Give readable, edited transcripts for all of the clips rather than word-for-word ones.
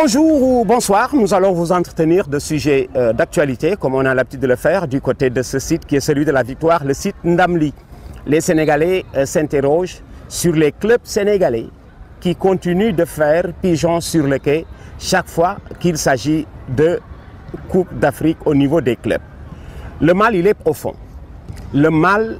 Bonjour ou bonsoir, nous allons vous entretenir de sujets d'actualité, comme on a l'habitude de le faire, du côté de ce site qui est celui de la victoire, le site Ndamli. Les Sénégalais s'interrogent sur les clubs sénégalais qui continuent de faire pigeon sur le quai chaque fois qu'il s'agit de Coupe d'Afrique au niveau des clubs. Le mal, il est profond. Le mal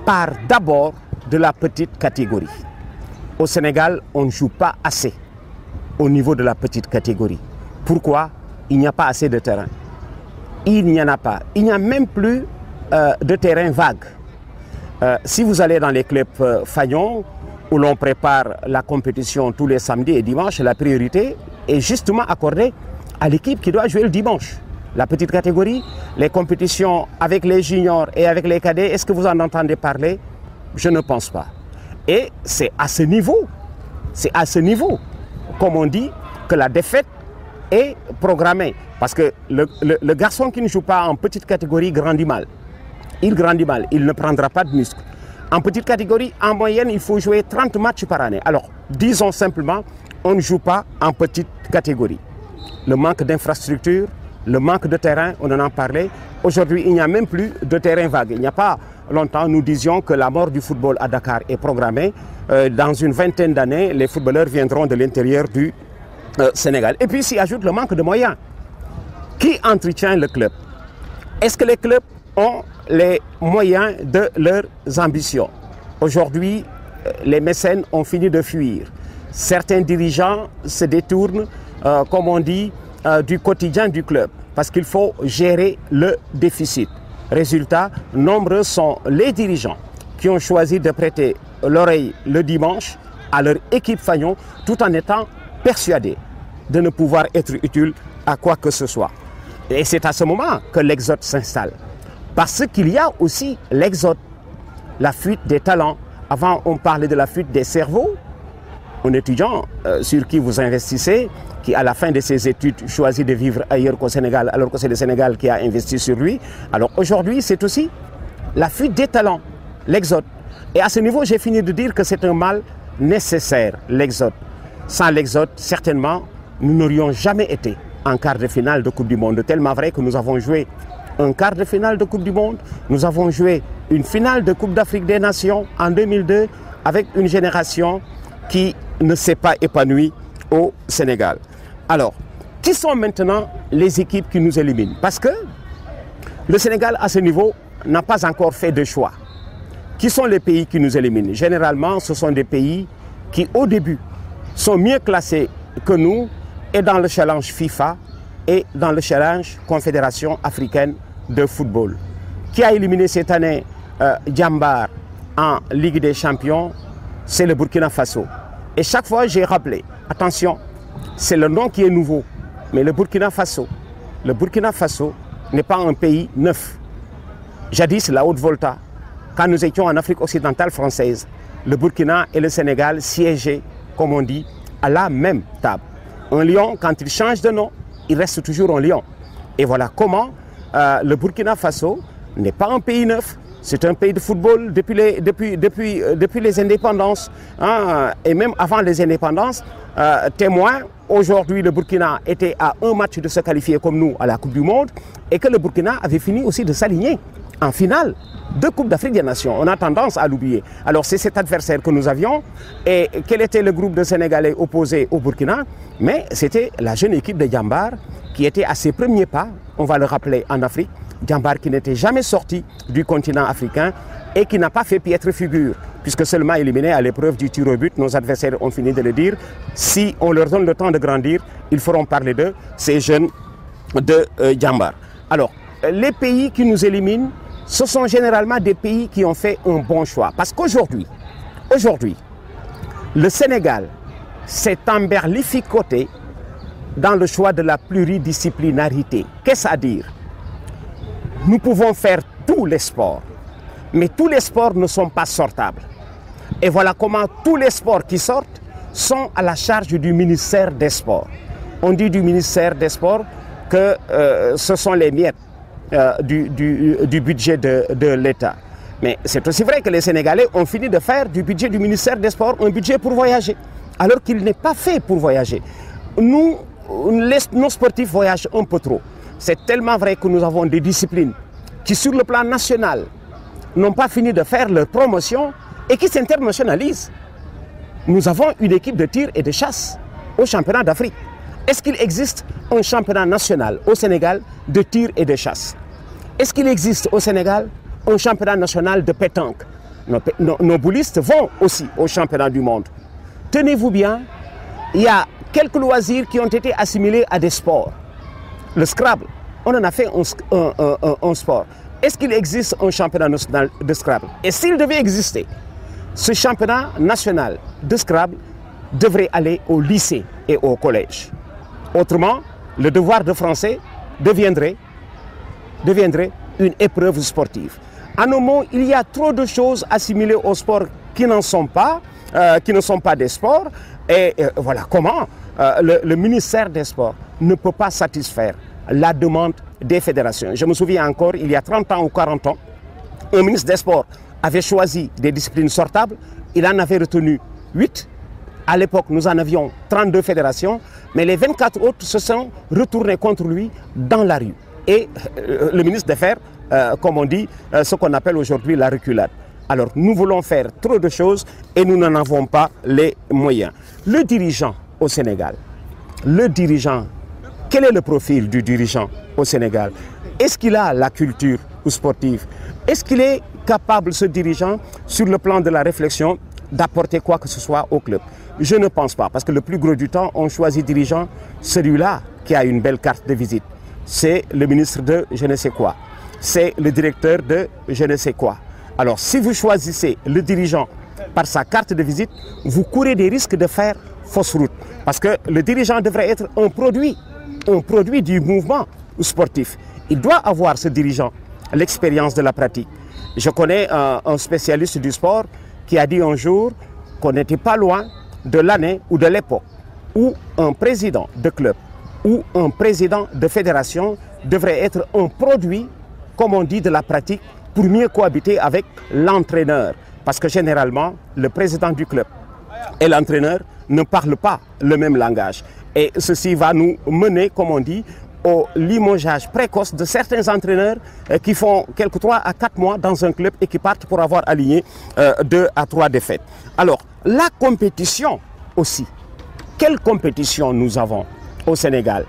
part d'abord de la petite catégorie. Au Sénégal, on ne joue pas assez au niveau de la petite catégorie. Pourquoi? Il n'y a pas assez de terrain. Il n'y en a pas. Il n'y a même plus de terrain vague. Si vous allez dans les clubs Fagnon, où l'on prépare la compétition tous les samedis et dimanches, la priorité est justement accordée à l'équipe qui doit jouer le dimanche. La petite catégorie, les compétitions avec les juniors et avec les cadets, est-ce que vous en entendez parler? Je ne pense pas. Et c'est à ce niveau, comme on dit, que la défaite est programmée. Parce que le garçon qui ne joue pas en petite catégorie grandit mal. Il grandit mal, il ne prendra pas de muscle. En petite catégorie, en moyenne, il faut jouer 30 matchs par année. Alors, disons simplement, on ne joue pas en petite catégorie. Le manque d'infrastructures, le manque de terrain, on en a parlé. Aujourd'hui, il n'y a même plus de terrain vague. Il n'y a pas longtemps, nous disions que la mort du football à Dakar est programmée. Dans une vingtaine d'années, les footballeurs viendront de l'intérieur du Sénégal. Et puis s'y ajoute le manque de moyens. Qui entretient le club? Est-ce que les clubs ont les moyens de leurs ambitions? Aujourd'hui, les mécènes ont fini de fuir. Certains dirigeants se détournent, comme on dit, du quotidien du club, parce qu'il faut gérer le déficit. Résultat, nombreux sont les dirigeants qui ont choisi de prêter l'oreille le dimanche à leur équipe Fagnon, tout en étant persuadés de ne pouvoir être utiles à quoi que ce soit. Et c'est à ce moment que l'exode s'installe. Parce qu'il y a aussi l'exode, la fuite des talents. Avant, on parlait de la fuite des cerveaux. Un étudiant sur qui vous investissez, qui à la fin de ses études choisit de vivre ailleurs qu'au Sénégal, alors que c'est le Sénégal qui a investi sur lui. Alors aujourd'hui, c'est aussi la fuite des talents, l'exode. Et à ce niveau, j'ai fini de dire que c'est un mal nécessaire, l'exode. Sans l'exode, certainement, nous n'aurions jamais été en quart de finale de Coupe du Monde. Tellement vrai que nous avons joué un quart de finale de Coupe du Monde, nous avons joué une finale de Coupe d'Afrique des Nations en 2002 avec une génération qui ne s'est pas épanouie au Sénégal. Alors, qui sont maintenant les équipes qui nous éliminent? Parce que le Sénégal, à ce niveau, n'a pas encore fait de choix. Qui sont les pays qui nous éliminent? Généralement, ce sont des pays qui, au début, sont mieux classés que nous et dans le challenge FIFA et dans le challenge Confédération africaine de football. Qui a éliminé cette année Djambar en Ligue des Champions? C'est le Burkina Faso. Et chaque fois, j'ai rappelé, attention, c'est le nom qui est nouveau, mais le Burkina Faso n'est pas un pays neuf. Jadis, la Haute-Volta, quand nous étions en Afrique occidentale française, le Burkina et le Sénégal siégeaient, comme on dit, à la même table. Un lion, quand il change de nom, il reste toujours un lion. Et voilà comment le Burkina Faso n'est pas un pays neuf. C'est un pays de football depuis les indépendances. Hein, et même avant les indépendances, témoin, aujourd'hui le Burkina était à un match de se qualifier comme nous à la Coupe du Monde et que le Burkina avait fini aussi de s'aligner en finale de Coupe d'Afrique des Nations. On a tendance à l'oublier. Alors c'est cet adversaire que nous avions. Et quel était le groupe de Sénégalais opposé au Burkina? Mais c'était la jeune équipe de Djambar qui était à ses premiers pas, on va le rappeler, en Afrique. Djambar qui n'était jamais sorti du continent africain et qui n'a pas fait piètre figure, puisque seulement éliminé à l'épreuve du tir au but. Nos adversaires ont fini de le dire. Si on leur donne le temps de grandir, ils feront parler d'eux, ces jeunes de Djambar. Alors, les pays qui nous éliminent, ce sont généralement des pays qui ont fait un bon choix. Parce qu'aujourd'hui, le Sénégal s'est emberlificoté dans le choix de la pluridisciplinarité. Qu'est-ce à dire? Nous pouvons faire tous les sports, mais tous les sports ne sont pas sortables. Et voilà comment tous les sports qui sortent sont à la charge du ministère des Sports. On dit du ministère des Sports que ce sont les miettes du budget de l'État. Mais c'est aussi vrai que les Sénégalais ont fini de faire du budget du ministère des Sports un budget pour voyager, alors qu'il n'est pas fait pour voyager. Nous nos sportifs voyagent un peu trop. C'est tellement vrai que nous avons des disciplines qui, sur le plan national, n'ont pas fini de faire leur promotion et qui s'internationalisent. Nous avons une équipe de tir et de chasse au championnat d'Afrique. Est-ce qu'il existe un championnat national au Sénégal de tir et de chasse? Est-ce qu'il existe au Sénégal un championnat national de pétanque? Nos boulistes vont aussi au championnat du monde. Tenez-vous bien, il y a quelques loisirs qui ont été assimilés à des sports. Le Scrabble, on en a fait un sport. Est-ce qu'il existe un championnat national de Scrabble? Et s'il devait exister, ce championnat national de Scrabble devrait aller au lycée et au collège. Autrement, le devoir de français deviendrait une épreuve sportive. En un mot, il y a trop de choses assimilées au sport qui ne sont pas des sports. Et voilà comment le ministère des Sports ne peut pas satisfaire la demande des fédérations. Je me souviens encore, il y a 30 ans ou 40 ans, un ministre des Sports avait choisi des disciplines sortables. Il en avait retenu 8. À l'époque, nous en avions 32 fédérations, mais les 24 autres se sont retournés contre lui dans la rue. Et le ministre de faire, comme on dit, ce qu'on appelle aujourd'hui la reculade. Alors, nous voulons faire trop de choses et nous n'en avons pas les moyens. Le dirigeant au Sénégal, quel est le profil du dirigeant au Sénégal? Est-ce qu'il a la culture sportive? Est-ce qu'il est capable, ce dirigeant, sur le plan de la réflexion, d'apporter quoi que ce soit au club? Je ne pense pas, parce que le plus gros du temps, on choisit dirigeant, celui-là qui a une belle carte de visite. C'est le ministre de je ne sais quoi. C'est le directeur de je ne sais quoi. Alors, si vous choisissez le dirigeant par sa carte de visite, vous courez des risques de faire fausse route. Parce que le dirigeant devrait être un produit du mouvement sportif. Il doit avoir, ce dirigeant, l'expérience de la pratique. Je connais un spécialiste du sport qui a dit un jour qu'on n'était pas loin de l'année ou de l'époque où un président de club ou un président de fédération devrait être un produit, comme on dit, de la pratique pour mieux cohabiter avec l'entraîneur. Parce que généralement, le président du club et l'entraîneur ne parlent pas le même langage. Et ceci va nous mener, comme on dit, au limogeage précoce de certains entraîneurs qui font quelques 3 à 4 mois dans un club et qui partent pour avoir aligné 2 à 3 défaites. Alors, la compétition aussi. Quelle compétition nous avons au Sénégal?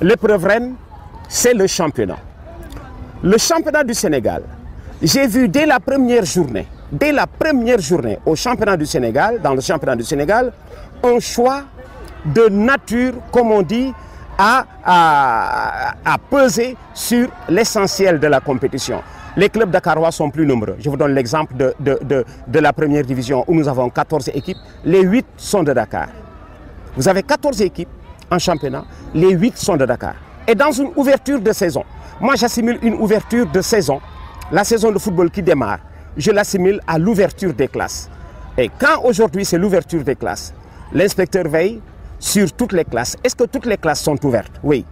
L'épreuve reine, c'est le championnat. Le championnat du Sénégal, j'ai vu dès la première journée au championnat du Sénégal, dans le championnat du Sénégal, un choix de nature, comme on dit, à peser sur l'essentiel de la compétition. Les clubs dakarois sont plus nombreux. Je vous donne l'exemple de la première division où nous avons 14 équipes. Les 8 sont de Dakar. Vous avez 14 équipes en championnat, les 8 sont de Dakar. Et dans une ouverture de saison, moi j'assimile une ouverture de saison, la saison de football qui démarre, je l'assimile à l'ouverture des classes. Et quand aujourd'hui c'est l'ouverture des classes, l'inspecteur veille sur toutes les classes. Est-ce que toutes les classes sont ouvertes? Oui.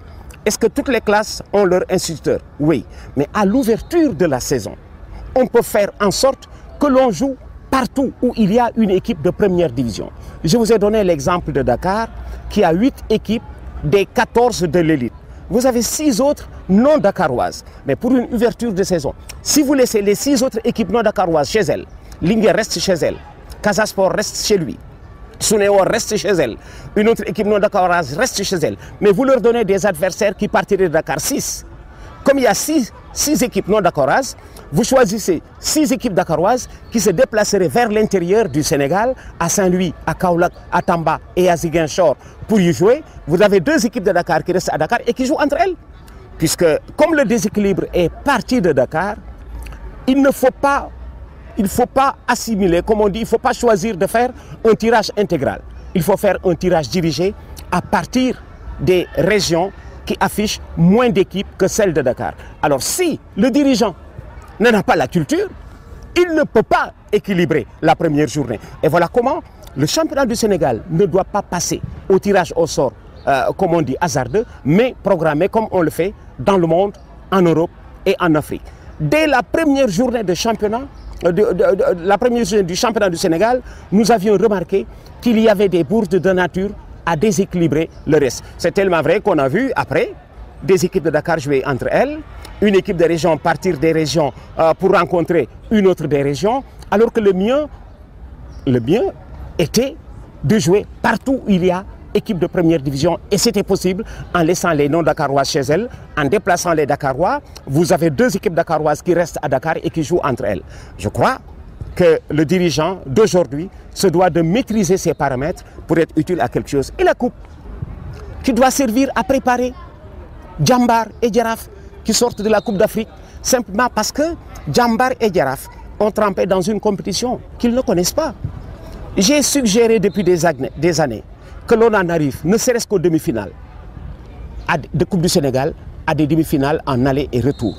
Est-ce que toutes les classes ont leur instituteur? Oui. Mais à l'ouverture de la saison, on peut faire en sorte que l'on joue partout où il y a une équipe de première division. Je vous ai donné l'exemple de Dakar qui a 8 équipes des 14 de l'élite. Vous avez 6 autres non dakaroises. Mais pour une ouverture de saison, si vous laissez les 6 autres équipes non dakaroises chez elles, Linguère reste chez elle, Casa Sport reste chez lui, Suneo reste chez elle, une autre équipe non dakaroise reste chez elle, mais vous leur donnez des adversaires qui partiraient de Dakar 6. Comme il y a 6 équipes non dakaroises, vous choisissez 6 équipes dakaroises qui se déplaceraient vers l'intérieur du Sénégal, à Saint-Louis, à Kaolack, à Tamba et à Ziguinchor pour y jouer. Vous avez 2 équipes de Dakar qui restent à Dakar et qui jouent entre elles. Puisque comme le déséquilibre est parti de Dakar, il ne faut pas assimiler, comme on dit, il ne faut pas choisir de faire un tirage intégral. Il faut faire un tirage dirigé à partir des régions qui affichent moins d'équipes que celles de Dakar. Alors si le dirigeant n'en a pas la culture, il ne peut pas équilibrer la première journée. Et voilà comment le championnat du Sénégal ne doit pas passer au tirage au sort, comme on dit, hasardeux, mais programmé comme on le fait dans le monde, en Europe et en Afrique. Dès la première journée de championnat, la première journée du championnat du Sénégal, nous avions remarqué qu'il y avait des bourses de nature à déséquilibrer le reste. C'est tellement vrai qu'on a vu après des équipes de Dakar jouer entre elles, une équipe de région partir des régions pour rencontrer une autre des régions, alors que le mieux était de jouer partout où il y a équipe de première division, et c'était possible en laissant les non-dakarois chez elles, en déplaçant les Dakarois. Vous avez 2 équipes dakaroises qui restent à Dakar et qui jouent entre elles. Je crois que le dirigeant d'aujourd'hui se doit de maîtriser ces paramètres pour être utile à quelque chose. Et la coupe qui doit servir à préparer Djambar et Djaraf qui sortent de la Coupe d'Afrique, simplement parce que Djambar et Djaraf ont trempé dans une compétition qu'ils ne connaissent pas. J'ai suggéré depuis des années que l'on en arrive, ne serait-ce qu'aux demi-finales de Coupe du Sénégal, à des demi-finales en aller et retour.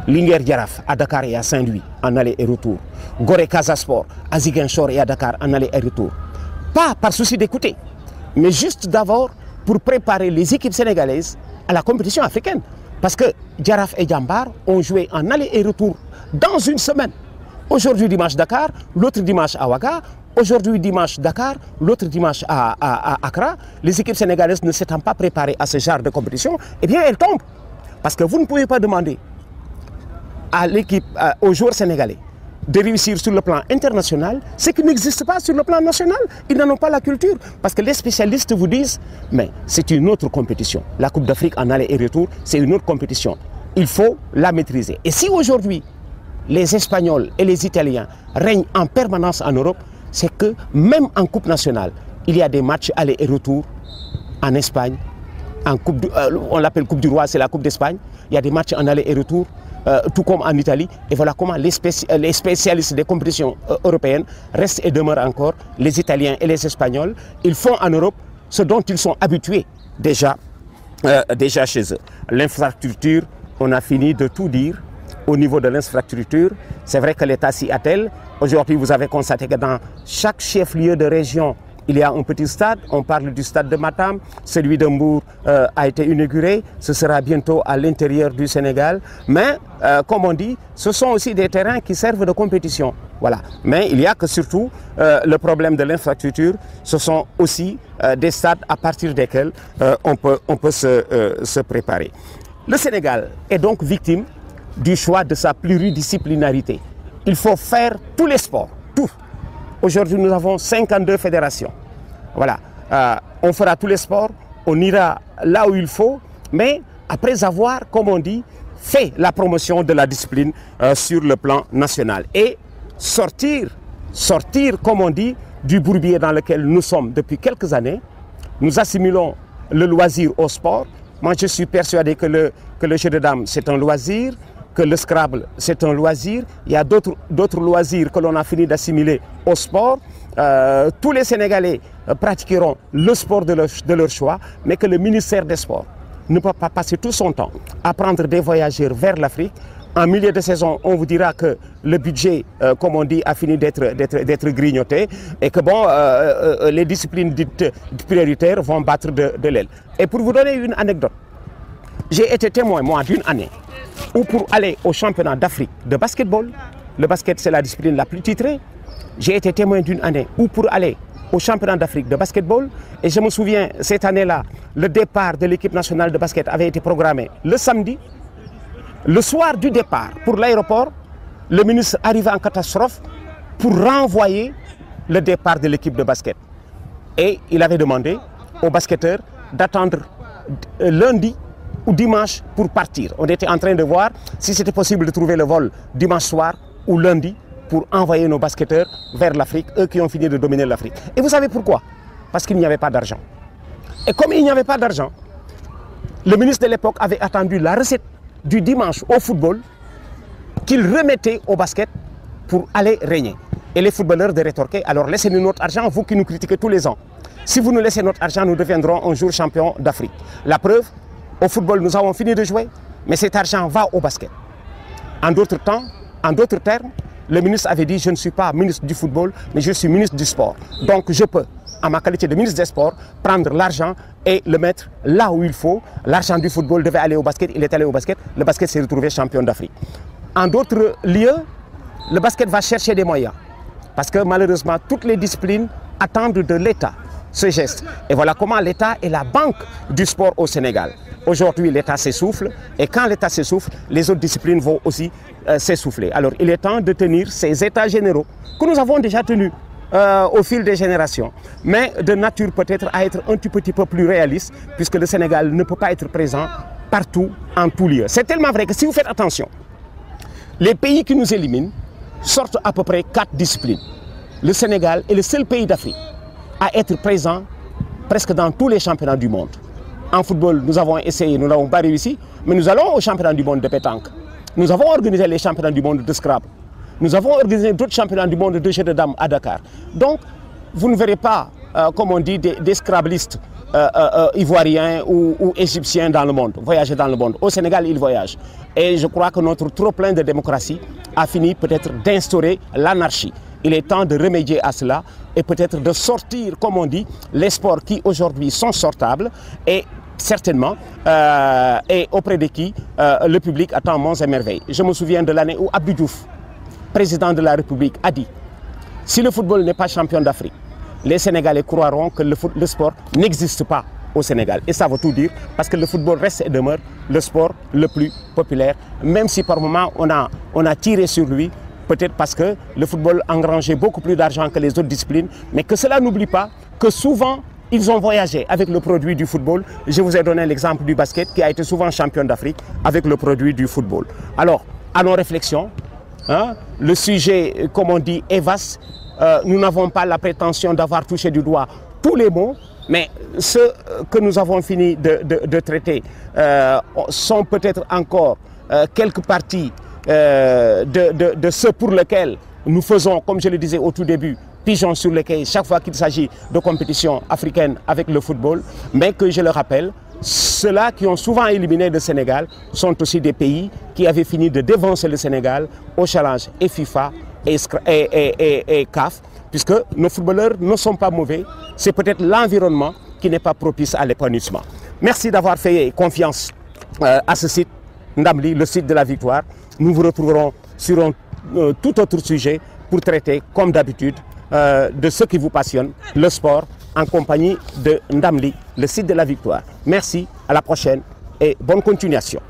Linguère Djaraf à Dakar et à Saint-Louis en aller et retour. Gorée Casa Sport à Ziguinchor et à Dakar en aller et retour. Pas par souci d'écouter, mais juste d'abord pour préparer les équipes sénégalaises à la compétition africaine. Parce que Djaraf et Djambar ont joué en aller et retour dans une semaine. Aujourd'hui dimanche Dakar, l'autre dimanche à Ouaga. Aujourd'hui dimanche Dakar, l'autre dimanche à Accra. Les équipes sénégalaises ne s'étant pas préparées à ce genre de compétition, eh bien elles tombent. Parce que vous ne pouvez pas demander à l'équipe, aux joueurs sénégalais de réussir sur le plan international, ce qui n'existe pas sur le plan national. Ils n'en ont pas la culture. Parce que les spécialistes vous disent, mais c'est une autre compétition. La Coupe d'Afrique en aller et retour, c'est une autre compétition. Il faut la maîtriser. Et si aujourd'hui, les Espagnols et les Italiens règnent en permanence en Europe, c'est que même en Coupe nationale, il y a des matchs aller et retour en Espagne. On l'appelle Coupe du Roi, c'est la Coupe d'Espagne. Il y a des matchs en aller et retour, tout comme en Italie. Et voilà comment les spécialistes des compétitions européennes restent et demeurent encore, les Italiens et les Espagnols. Ils font en Europe ce dont ils sont habitués déjà chez eux. L'infrastructure, on a fini de tout dire. Au niveau de l'infrastructure, c'est vrai que l'État s'y attelle. Aujourd'hui, vous avez constaté que dans chaque chef-lieu de région, il y a un petit stade. On parle du stade de Matam. Celui de Mbour a été inauguré. Ce sera bientôt à l'intérieur du Sénégal. Mais, comme on dit, ce sont aussi des terrains qui servent de compétition. Voilà. Mais il y a que surtout le problème de l'infrastructure. Ce sont aussi des stades à partir desquels on peut se préparer. Le Sénégal est donc victime du choix de sa pluridisciplinarité. Il faut faire tous les sports, tout. Aujourd'hui, nous avons 52 fédérations. Voilà. On fera tous les sports, on ira là où il faut, mais après avoir, comme on dit, fait la promotion de la discipline sur le plan national. Et sortir, comme on dit, du bourbier dans lequel nous sommes depuis quelques années. Nous assimilons le loisir au sport. Moi, je suis persuadé que le jeu de dames, c'est un loisir, que le Scrabble, c'est un loisir. Il y a d'autres loisirs que l'on a fini d'assimiler au sport. Tous les Sénégalais pratiqueront le sport de leur choix, mais que le ministère des Sports ne peut pas passer tout son temps à prendre des voyageurs vers l'Afrique. En milieu de saison, on vous dira que le budget, comme on dit, a fini d'être grignoté et que bon, les disciplines dites prioritaires vont battre de l'aile. Et pour vous donner une anecdote, j'ai été témoin, moi, d'une année où pour aller au championnat d'Afrique de basketball, le basket c'est la discipline la plus titrée, j'ai été témoin d'une année où pour aller au championnat d'Afrique de basketball, et je me souviens, cette année-là, le départ de l'équipe nationale de basket avait été programmé le samedi. Le soir du départ pour l'aéroport, le ministre arrivait en catastrophe pour renvoyer le départ de l'équipe de basket. Et il avait demandé aux basketteurs d'attendre lundi ou dimanche pour partir. On était en train de voir si c'était possible de trouver le vol dimanche soir ou lundi pour envoyer nos basketteurs vers l'Afrique, eux qui ont fini de dominer l'Afrique. Et vous savez pourquoi? Parce qu'il n'y avait pas d'argent. Et comme il n'y avait pas d'argent, le ministre de l'époque avait attendu la recette du dimanche au football qu'il remettait au basket pour aller régner. Et les footballeurs de rétorquer, alors laissez-nous notre argent, vous qui nous critiquez tous les ans. Si vous nous laissez notre argent, nous deviendrons un jour champions d'Afrique. La preuve, au football, nous avons fini de jouer, mais cet argent va au basket. En d'autres termes, le ministre avait dit, je ne suis pas ministre du football, mais je suis ministre du sport. Donc je peux, en ma qualité de ministre des Sports, prendre l'argent et le mettre là où il faut. L'argent du football devait aller au basket, il est allé au basket, le basket s'est retrouvé champion d'Afrique. En d'autres lieux, le basket va chercher des moyens. Parce que malheureusement, toutes les disciplines attendent de l'État ce geste. Et voilà comment l'État est la banque du sport au Sénégal. Aujourd'hui, l'État s'essouffle et quand l'État s'essouffle, les autres disciplines vont aussi s'essouffler. Alors, il est temps de tenir ces états généraux que nous avons déjà tenus au fil des générations, mais de nature peut-être à être un petit peu plus réaliste, puisque le Sénégal ne peut pas être présent partout, en tout lieu. C'est tellement vrai que si vous faites attention, les pays qui nous éliminent sortent à peu près 4 disciplines. Le Sénégal est le seul pays d'Afrique à être présent presque dans tous les championnats du monde. En football, nous avons essayé, nous n'avons pas réussi, mais nous allons au championnat du monde de pétanque. Nous avons organisé les championnats du monde de Scrabble. Nous avons organisé d'autres championnats du monde de jeux de dames à Dakar. Donc, vous ne verrez pas, comme on dit, des scrablistes ivoiriens ou égyptiens dans le monde, voyager dans le monde. Au Sénégal, ils voyagent. Et je crois que notre trop-plein de démocratie a fini peut-être d'instaurer l'anarchie. Il est temps de remédier à cela et peut-être de sortir, comme on dit, les sports qui aujourd'hui sont sortables et certainement, et auprès de qui le public attend monts et merveilles. Je me souviens de l'année où Abdou Diouf, président de la République, a dit « Si le football n'est pas champion d'Afrique, les Sénégalais croiront que le sport n'existe pas au Sénégal. » Et ça veut tout dire, parce que le football reste et demeure le sport le plus populaire, même si par moments on a tiré sur lui, peut-être parce que le football engrangeait beaucoup plus d'argent que les autres disciplines, mais que cela n'oublie pas que souvent, ils ont voyagé avec le produit du football. Je vous ai donné l'exemple du basket qui a été souvent champion d'Afrique avec le produit du football. Alors, à nos réflexions, hein, le sujet, comme on dit, est vaste. Nous n'avons pas la prétention d'avoir touché du doigt tous les mots, mais ceux que nous avons fini de traiter sont peut-être encore quelques parties de ceux pour lesquels nous faisons, comme je le disais au tout début, pigeons sur les quais chaque fois qu'il s'agit de compétitions africaines avec le football, mais que je le rappelle, ceux-là qui ont souvent éliminé le Sénégal sont aussi des pays qui avaient fini de dévancer le Sénégal au challenge et FIFA et CAF, puisque nos footballeurs ne sont pas mauvais, c'est peut-être l'environnement qui n'est pas propice à l'épanouissement. Merci d'avoir fait confiance à ce site, Ndamli, le site de la victoire. Nous vous retrouverons sur un tout autre sujet pour traiter, comme d'habitude, de ce qui vous passionne, le sport, en compagnie de Ndamli, le site de la victoire. Merci, à la prochaine et bonne continuation.